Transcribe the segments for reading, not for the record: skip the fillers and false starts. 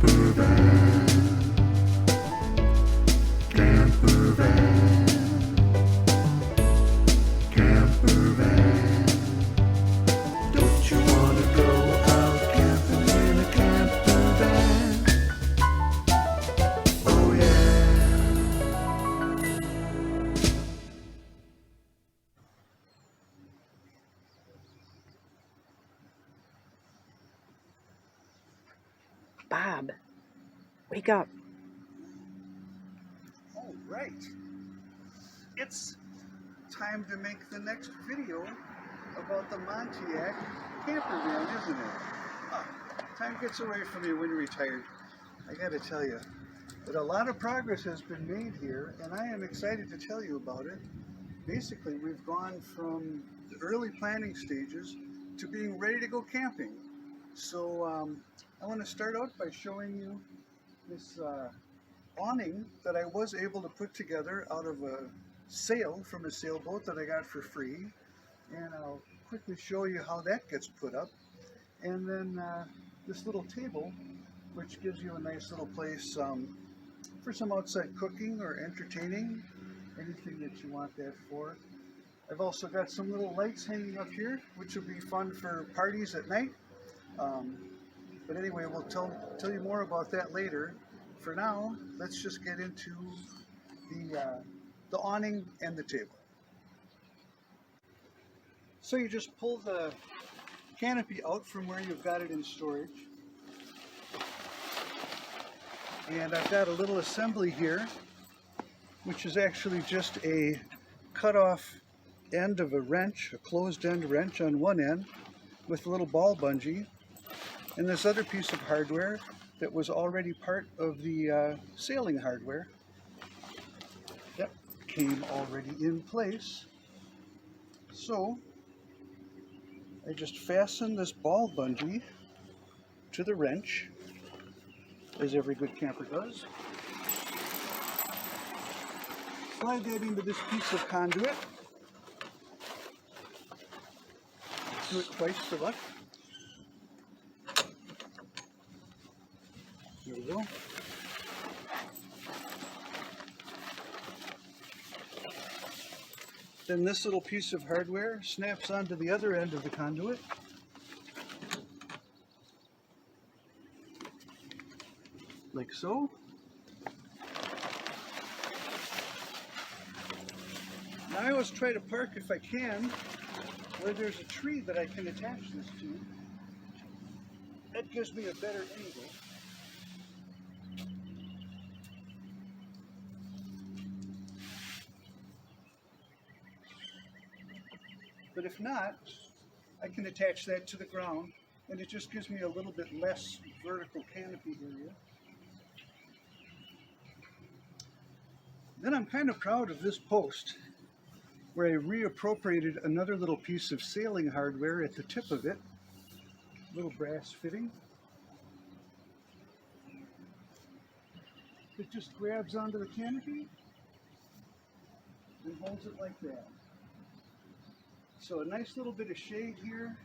Camper van, camper van, camper van. Don't you wanna go out camping in a camper van? Oh yeah. Bob, wake up. All right. It's time to make the next video about the Pontiac camper van, isn't it? Oh, time gets away from me when you're retired. I gotta tell you, but a lot of progress has been made here, and I am excited to tell you about it. Basically, we've gone from the early planning stages to being ready to go camping. So I want to start out by showing you this awning that I was able to put together out of a sail from a sailboat that I got for free, and I'll quickly show you how that gets put up. And then this little table, which gives you a nice little place for some outside cooking or entertaining, anything that you want that for. I've also got some little lights hanging up here, which will be fun for parties at night. But anyway, we'll tell you more about that later. For now, let's just get into the awning and the table. So you just pull the canopy out from where you've got it in storage. And I've got a little assembly here, which is actually just a cut off end of a wrench, a closed end wrench on one end with a little ball bungee. And this other piece of hardware that was already part of the sailing hardware that came already in place. So I just fasten this ball bungee to the wrench, as every good camper does. Slide that into this piece of conduit. Do it twice for luck. There we go. Then this little piece of hardware snaps onto the other end of the conduit. Like so. Now I always try to park, if I can, where there's a tree that I can attach this to. That gives me a better angle. But if not, I can attach that to the ground, and it just gives me a little bit less vertical canopy area. Then I'm kind of proud of this post, where I reappropriated another little piece of sailing hardware at the tip of it, little brass fitting. It just grabs onto the canopy and holds it like that. So a nice little bit of shade here,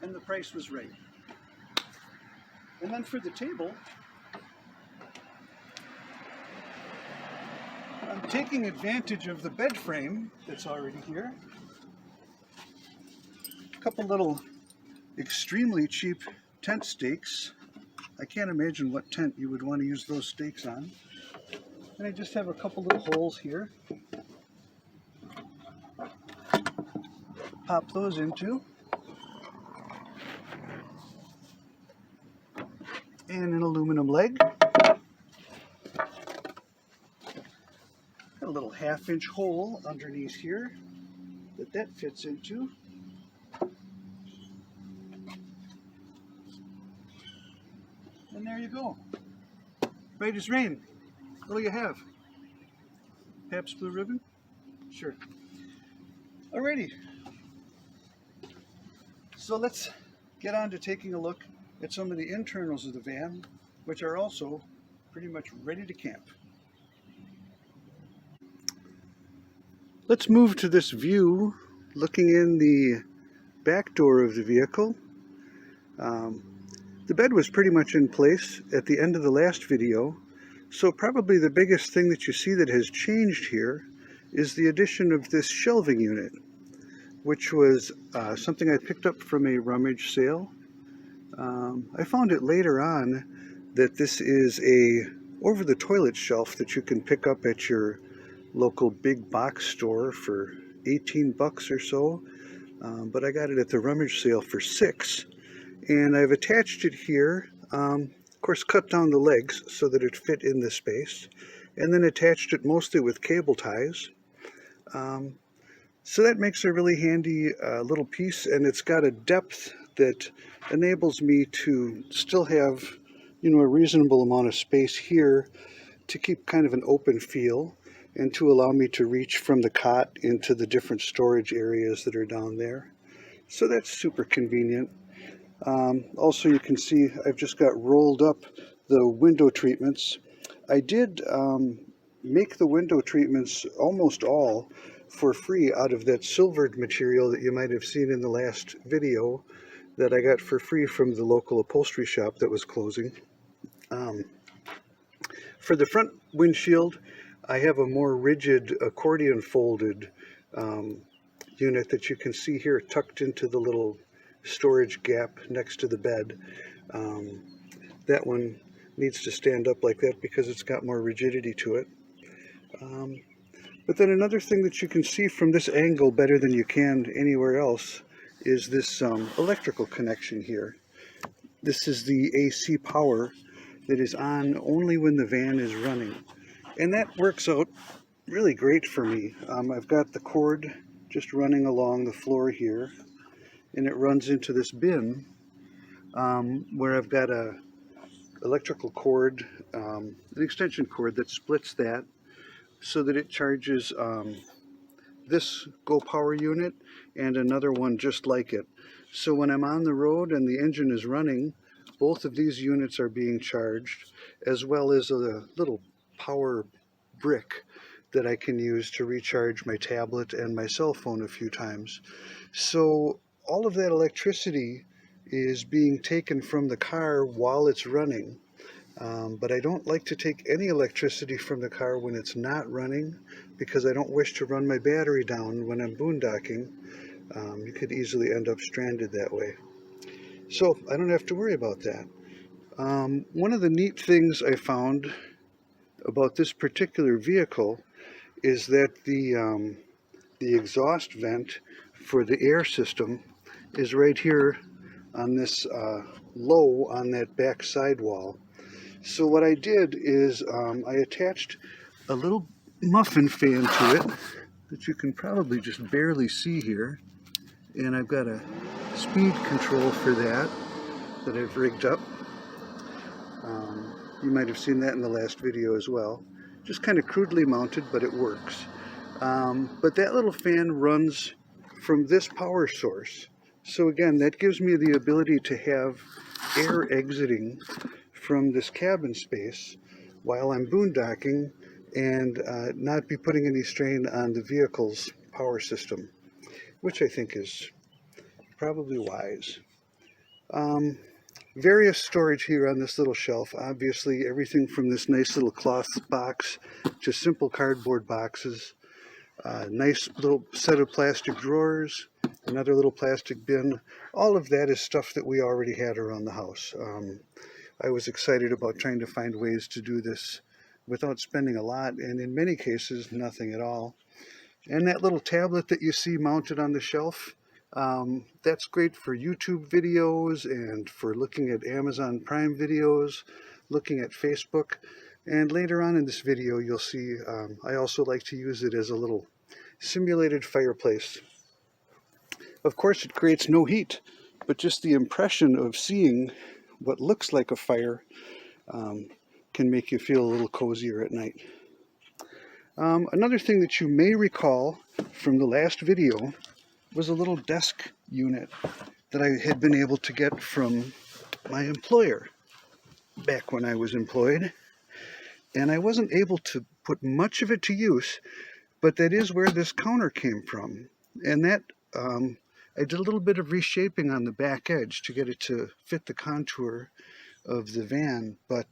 and the price was right. And then for the table, I'm taking advantage of the bed frame that's already here. A couple little extremely cheap tent stakes. I can't imagine what tent you would want to use those stakes on. And I just have a couple little holes here. Pop those into. And an aluminum leg. A little half-inch hole underneath here that fits into. And there you go. Right as rain. What do you have? Pabst Blue Ribbon? Sure. Alrighty. So let's get on to taking a look at some of the internals of the van, which are also pretty much ready to camp. Let's move to this view looking in the back door of the vehicle. The bed was pretty much in place at the end of the last video, so probably the biggest thing that you see that has changed here is the addition of this shelving unit, which was something I picked up from a rummage sale. I found it later on that this is a over-the-toilet shelf that you can pick up at your local big box store for 18 bucks or so, but I got it at the rummage sale for $6, and I've attached it here, of course cut down the legs so that it fit in the space, and then attached it mostly with cable ties. So that makes a really handy little piece, and it's got a depth that enables me to still have, you know, a reasonable amount of space here to keep kind of an open feel and to allow me to reach from the cot into the different storage areas that are down there. So that's super convenient. Also, you can see I've just got rolled up the window treatments. I did make the window treatments almost all for free out of that silvered material that you might have seen in the last video that I got for free from the local upholstery shop that was closing. For the front windshield, I have a more rigid accordion folded unit that you can see here tucked into the little storage gap next to the bed. That one needs to stand up like that because it's got more rigidity to it. But then another thing that you can see from this angle better than you can anywhere else is this electrical connection here. This is the AC power that is on only when the van is running. And that works out really great for me. I've got the cord just running along the floor here, and it runs into this bin where I've got a electrical cord, an extension cord that splits that so that it charges this Go Power unit and another one just like it. So when I'm on the road and the engine is running, both of these units are being charged, as well as a little power brick that I can use to recharge my tablet and my cell phone a few times. So all of that electricity is being taken from the car while it's running. But I don't like to take any electricity from the car when it's not running, because I don't wish to run my battery down when I'm boondocking. You could easily end up stranded that way. So I don't have to worry about that. One of the neat things I found about this particular vehicle is that the exhaust vent for the air system is right here on this low on that back sidewall. So what I did is I attached a little muffin fan to it that you can probably just barely see here, and I've got a speed control for that I've rigged up. You might have seen that in the last video as well. Just kind of crudely mounted, but it works. But that little fan runs from this power source. So again, that gives me the ability to have air exiting from this cabin space while I'm boondocking and not be putting any strain on the vehicle's power system, which I think is probably wise. Various storage here on this little shelf. Obviously everything from this nice little cloth box to simple cardboard boxes. Nice little set of plastic drawers, another little plastic bin. All of that is stuff that we already had around the house. I was excited about trying to find ways to do this without spending a lot, and in many cases nothing at all. And that little tablet that you see mounted on the shelf, that's great for YouTube videos and for looking at Amazon Prime videos, looking at Facebook. And later on in this video you'll see I also like to use it as a little simulated fireplace. Of course it creates no heat, but just the impression of seeing what looks like a fire can make you feel a little cozier at night. Another thing that you may recall from the last video was a little desk unit that I had been able to get from my employer back when I was employed. And I wasn't able to put much of it to use, but that is where this counter came from. And that, I did a little bit of reshaping on the back edge to get it to fit the contour of the van, but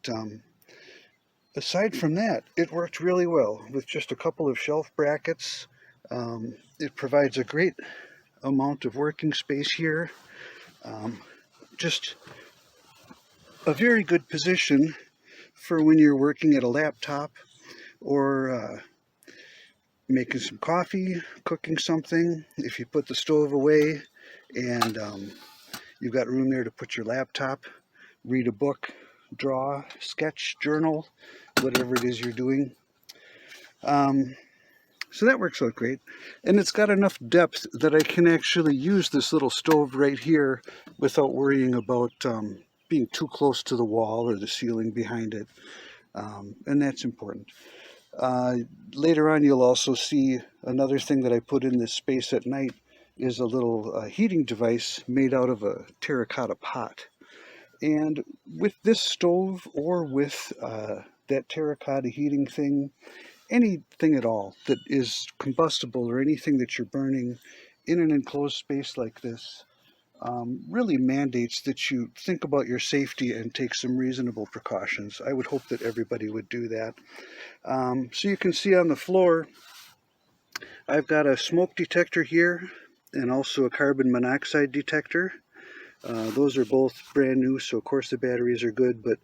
aside from that, it worked really well with just a couple of shelf brackets. It provides a great amount of working space here. Just a very good position for when you're working at a laptop or making some coffee, cooking something. If you put the stove away and you've got room there to put your laptop, read a book, draw, sketch, journal, whatever it is you're doing. So that works out great. And it's got enough depth that I can actually use this little stove right here without worrying about being too close to the wall or the ceiling behind it. And that's important. Later on, you'll also see another thing that I put in this space at night is a little heating device made out of a terracotta pot. And with this stove or with that terracotta heating thing, anything at all that is combustible or anything that you're burning in an enclosed space like this really mandates that you think about your safety and take some reasonable precautions. I would hope that everybody would do that. So you can see on the floor, I've got a smoke detector here and also a carbon monoxide detector. Those are both brand new, so of course the batteries are good, but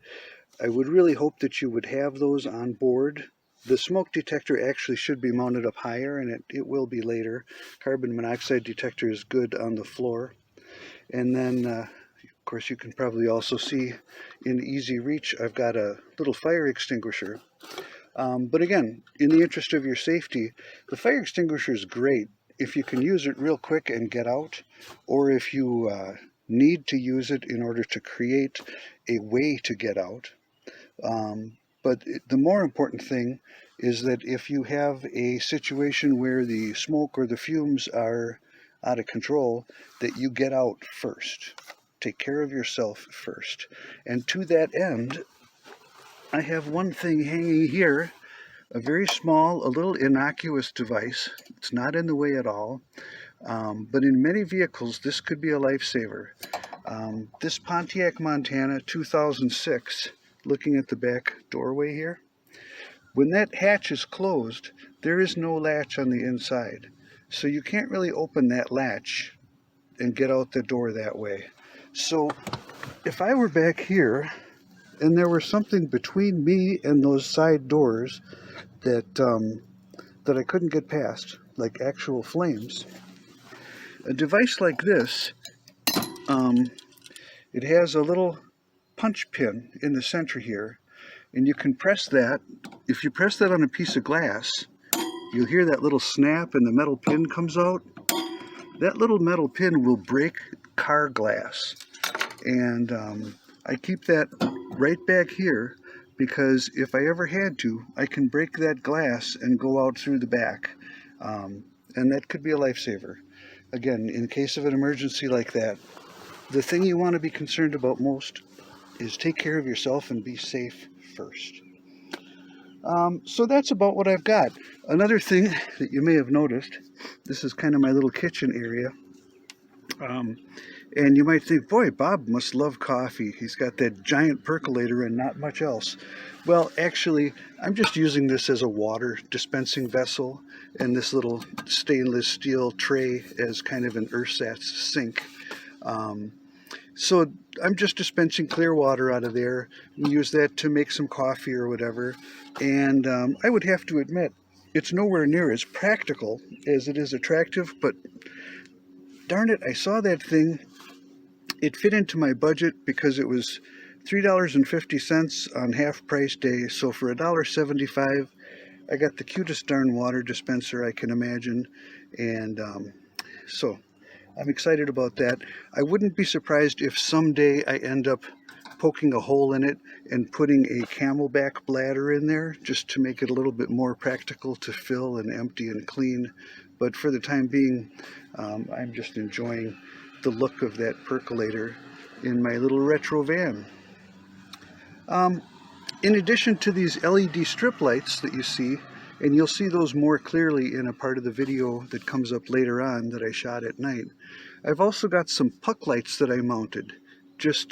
I would really hope that you would have those on board. The smoke detector actually should be mounted up higher, and it will be later. Carbon monoxide detector is good on the floor. And then, of course, you can probably also see in easy reach, I've got a little fire extinguisher. But again, in the interest of your safety, the fire extinguisher is great if you can use it real quick and get out, or if you need to use it in order to create a way to get out. But the more important thing is that if you have a situation where the smoke or the fumes are out of control, that you get out first. Take care of yourself first. And to that end, I have one thing hanging here, a very small, a little innocuous device. It's not in the way at all. But in many vehicles, this could be a lifesaver. This Pontiac, Montana, 2006, looking at the back doorway here, when that hatch is closed, there is no latch on the inside. So you can't really open that latch and get out the door that way. So if I were back here and there was something between me and those side doors that I couldn't get past, like actual flames, a device like this, it has a little punch pin in the center here, and you can press that. If you press that on a piece of glass, you'll hear that little snap and the metal pin comes out. That little metal pin will break car glass. And I keep that right back here because if I ever had to, I can break that glass and go out through the back. And that could be a lifesaver. Again, in case of an emergency like that, the thing you want to be concerned about most is take care of yourself and be safe first. So that's about what I've got. Another thing that you may have noticed, this is kind of my little kitchen area. And you might think, boy, Bob must love coffee. He's got that giant percolator and not much else. Well, actually, I'm just using this as a water dispensing vessel and this little stainless steel tray as kind of an ersatz sink. So I'm just dispensing clear water out of there and use that to make some coffee or whatever. And I would have to admit, it's nowhere near as practical as it is attractive, but darn it, I saw that thing. It fit into my budget because it was $3.50 on half price day. So for $1.75, I got the cutest darn water dispenser I can imagine. And so I'm excited about that. I wouldn't be surprised if someday I end up poking a hole in it and putting a Camelback bladder in there just to make it a little bit more practical to fill and empty and clean. But for the time being, I'm just enjoying the look of that percolator in my little retro van. In addition to these LED strip lights that you see And you'll see those more clearly in a part of the video that comes up later on that I shot at night. I've also got some puck lights that I mounted. Just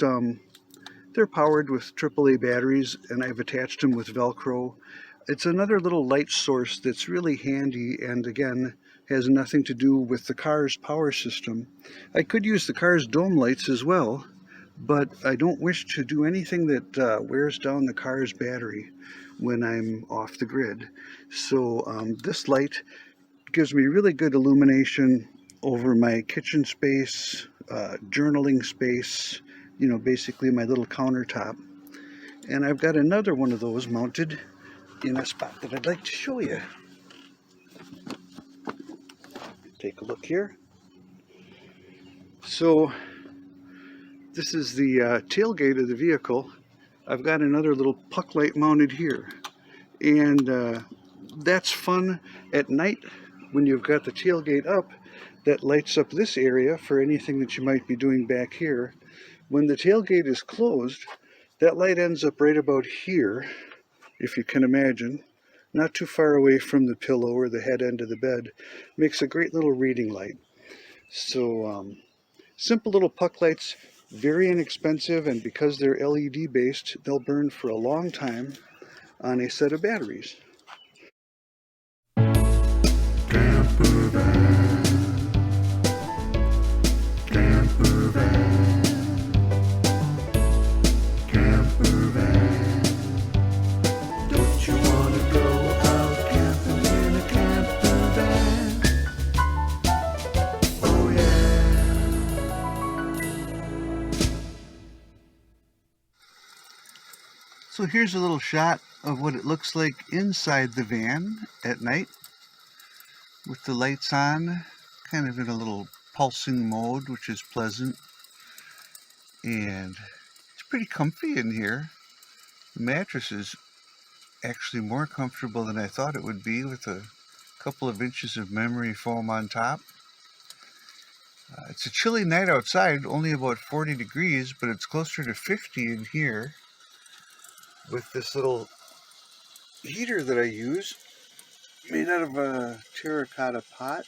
they're powered with AAA batteries, and I've attached them with Velcro. It's another little light source that's really handy, and again, has nothing to do with the car's power system. I could use the car's dome lights as well, but I don't wish to do anything that wears down the car's battery when I'm off the grid. So this light gives me really good illumination over my kitchen space, journaling space, you know, basically my little countertop. And I've got another one of those mounted in a spot that I'd like to show you. Take a look here. So this is the tailgate of the vehicle. I've got another little puck light mounted here, and that's fun at night when you've got the tailgate up. That lights up this area for anything that you might be doing back here. When the tailgate is closed, that light ends up right about here, if you can imagine, not too far away from the pillow or the head end of the bed. Makes a great little reading light. So simple little puck lights, very inexpensive, and because they're LED based, they'll burn for a long time on a set of batteries. Camper van, camper van, camper van. Don't you wanna go out camping in a camper van? Oh yeah. So here's a little shot of what it looks like inside the van at night, with the lights on, kind of in a little pulsing mode, which is pleasant. And it's pretty comfy in here. The mattress is actually more comfortable than I thought it would be, with a couple of inches of memory foam on top. It's a chilly night outside, only about 40 degrees, but it's closer to 50 in here with this little heater that I use, made out of a terracotta pot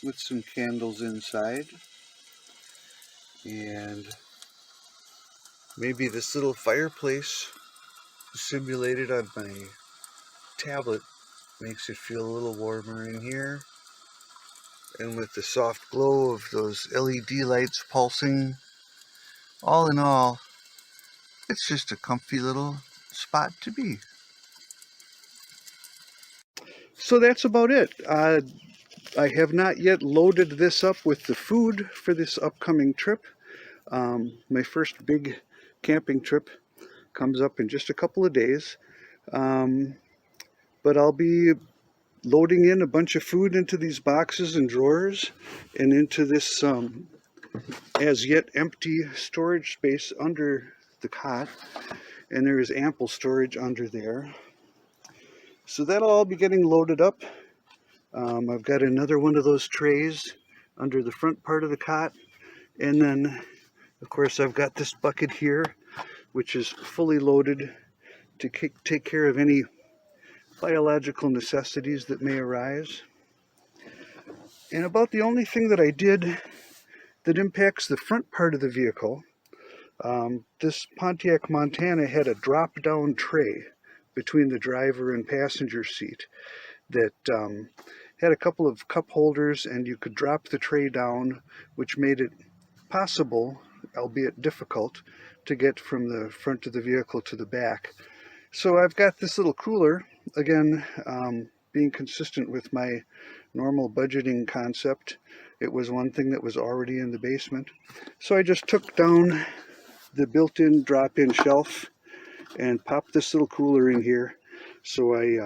with some candles inside. And maybe this little fireplace simulated on my tablet makes it feel a little warmer in here. And with the soft glow of those LED lights pulsing, all in all, it's just a comfy little spot to be. So that's about it. I have not yet loaded this up with the food for this upcoming trip. My first big camping trip comes up in just a couple of days. But I'll be loading in a bunch of food into these boxes and drawers and into this as yet empty storage space under the cot. And there is ample storage under there. So that'll all be getting loaded up. I've got another one of those trays under the front part of the cot. And then, of course, I've got this bucket here, which is fully loaded to take care of any biological necessities that may arise. And about the only thing that I did that impacts the front part of the vehicle, this Pontiac Montana had a drop-down tray between the driver and passenger seat that had a couple of cup holders, and you could drop the tray down, which made it possible, albeit difficult, to get from the front of the vehicle to the back. So I've got this little cooler, again, being consistent with my normal budgeting concept. It was one thing that was already in the basement. So I just took down the built-in drop-in shelf and popped this little cooler in here. So I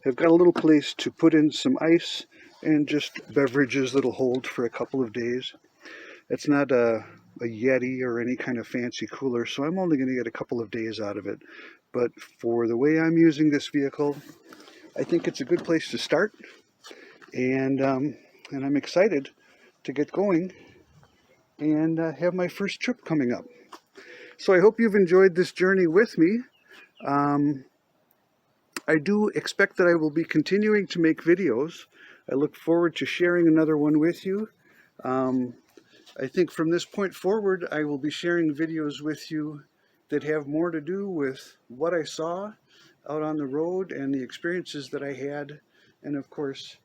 have got a little place to put in some ice and just beverages that'll hold for a couple of days. It's not a Yeti or any kind of fancy cooler, so I'm only going to get a couple of days out of it. But for the way I'm using this vehicle, I think it's a good place to start. And I'm excited to get going and have my first trip coming up. So I hope you've enjoyed this journey with me. I do expect that I will be continuing to make videos. I look forward to sharing another one with you. I think from this point forward, I will be sharing videos with you that have more to do with what I saw out on the road and the experiences that I had, and of course,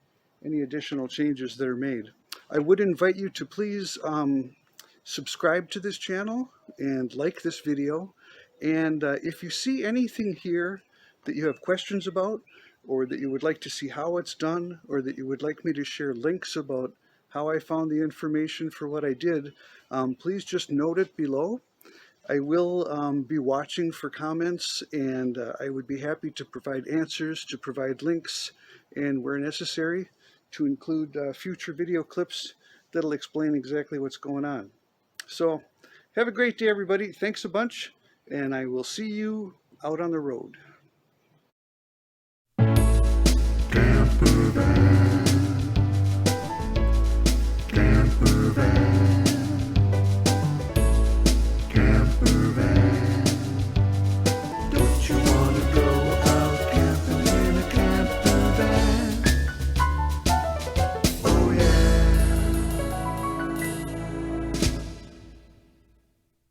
any additional changes that are made. I would invite you to please subscribe to this channel and like this video. And if you see anything here that you have questions about, or that you would like to see how it's done, or that you would like me to share links about how I found the information for what I did, please just note it below. I will be watching for comments, and I would be happy to provide answers, to provide links, and where necessary, to include future video clips that'll explain exactly what's going on. So have a great day, everybody. Thanks a bunch, and I will see you out on the road.